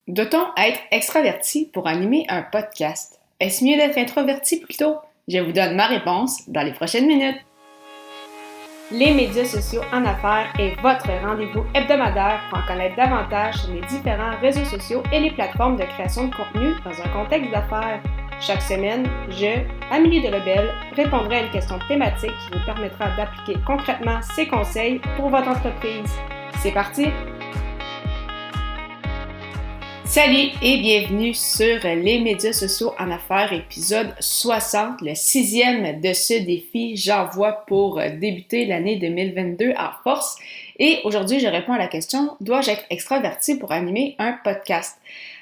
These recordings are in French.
Doit-on être extraverti pour animer un podcast? Est-ce mieux d'être introverti plutôt? Je vous donne ma réponse dans les prochaines minutes. Les médias sociaux en affaires est votre rendez-vous hebdomadaire pour en connaître davantage sur les différents réseaux sociaux et les plateformes de création de contenu dans un contexte d'affaires. Chaque semaine, je, Amélie Delobel, répondrai à une question thématique qui vous permettra d'appliquer concrètement ces conseils pour votre entreprise. C'est parti! Salut et bienvenue sur les médias sociaux en affaires, épisode 60, le 6e de ce défi J'envoie pour débuter l'année 2022 en force. Et aujourd'hui, je réponds à la question, dois-je être extraverti pour animer un podcast?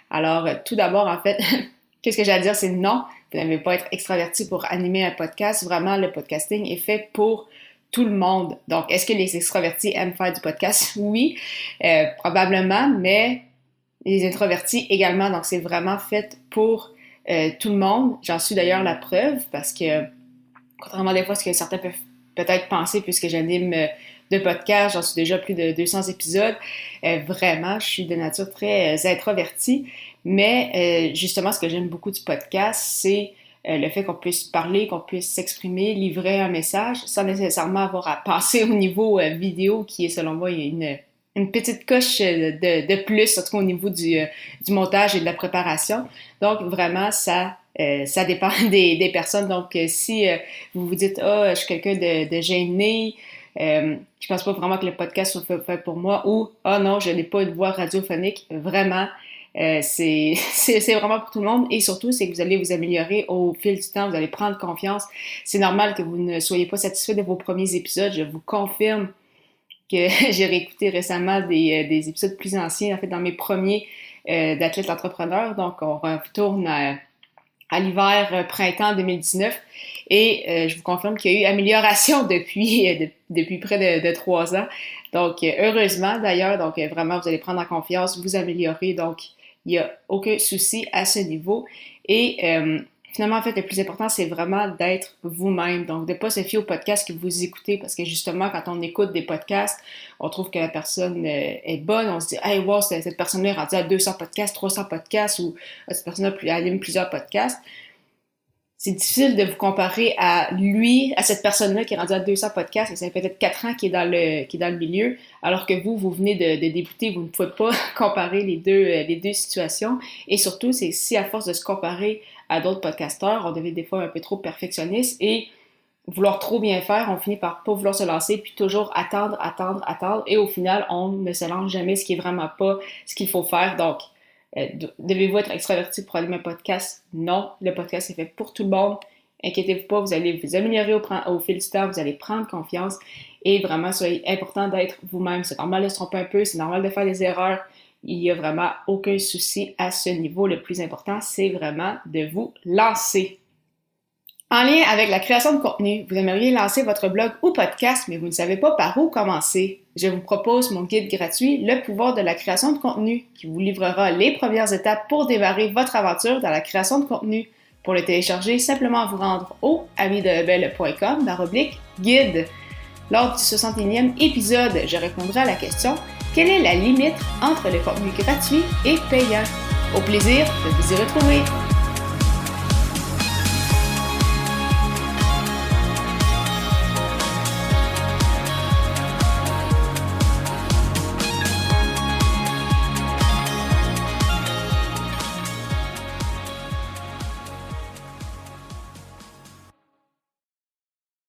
Alors, tout d'abord, en fait, qu'est-ce que j'ai à dire? C'est non, vous n'avez pas à être extraverti pour animer un podcast. Vraiment, le podcasting est fait pour tout le monde. Donc, est-ce que les extravertis aiment faire du podcast? Oui, probablement, mais les introvertis également, donc c'est vraiment fait pour tout le monde. J'en suis d'ailleurs la preuve parce que, contrairement des fois à ce que certains peuvent peut-être penser, puisque j'anime de podcasts, j'en suis déjà plus de 200 épisodes, vraiment, je suis de nature très introvertie, mais justement, ce que j'aime beaucoup du podcast, c'est le fait qu'on puisse parler, qu'on puisse s'exprimer, livrer un message, sans nécessairement avoir à penser au niveau vidéo, qui est selon moi une petite coche de plus, surtout au niveau du montage et de la préparation. Donc, vraiment, ça dépend des personnes. Donc, si vous vous dites « Ah, je suis quelqu'un de gêné, je pense pas vraiment que le podcast soit fait pour moi » ou « Ah non, je n'ai pas une voix radiophonique », vraiment, c'est vraiment pour tout le monde. Et surtout, c'est que vous allez vous améliorer au fil du temps, vous allez prendre confiance. C'est normal que vous ne soyez pas satisfait de vos premiers épisodes, je vous confirme que j'ai réécouté récemment des épisodes plus anciens, en fait, dans mes premiers d'athlète entrepreneur. Donc, on retourne à l'hiver, printemps 2019. Et je vous confirme qu'il y a eu amélioration depuis près de 3 ans. Donc, heureusement d'ailleurs, donc vraiment, vous allez prendre en confiance, vous améliorer. Donc, il n'y a aucun souci à ce niveau. Et finalement, en fait, le plus important, c'est vraiment d'être vous-même. Donc, de ne pas se fier au podcast que vous écoutez. Parce que justement, quand on écoute des podcasts, on trouve que la personne est bonne. On se dit, hey, wow, cette personne-là est rendue à 200 podcasts, 300 podcasts, ou cette personne-là anime plusieurs podcasts. C'est difficile de vous comparer à lui, à cette personne-là qui est rendue à 200 podcasts, et ça fait peut-être 4 ans qu'il est dans le milieu, alors que vous venez de débuter, vous ne pouvez pas comparer les deux situations. Et surtout, c'est si à force de se comparer à d'autres podcasteurs, on devient des fois un peu trop perfectionniste et vouloir trop bien faire, on finit par pas vouloir se lancer, puis toujours attendre, et au final, on ne se lance jamais, ce qui est vraiment pas ce qu'il faut faire. Donc, devez-vous être extraverti pour animer un podcast? Non, le podcast est fait pour tout le monde. Inquiétez-vous pas, vous allez vous améliorer au fil du temps, vous allez prendre confiance et vraiment, soyez important d'être vous-même. C'est normal de se tromper un peu, c'est normal de faire des erreurs. Il n'y a vraiment aucun souci à ce niveau. Le plus important, c'est vraiment de vous lancer. En lien avec la création de contenu, vous aimeriez lancer votre blog ou podcast, mais vous ne savez pas par où commencer. Je vous propose mon guide gratuit, Le pouvoir de la création de contenu, qui vous livrera les premières étapes pour démarrer votre aventure dans la création de contenu. Pour le télécharger, simplement vous rendre au amidelebel.com/guide. Lors du 61e épisode, je répondrai à la question « Quelle est la limite entre le contenu gratuit et payant? » Au plaisir de vous y retrouver!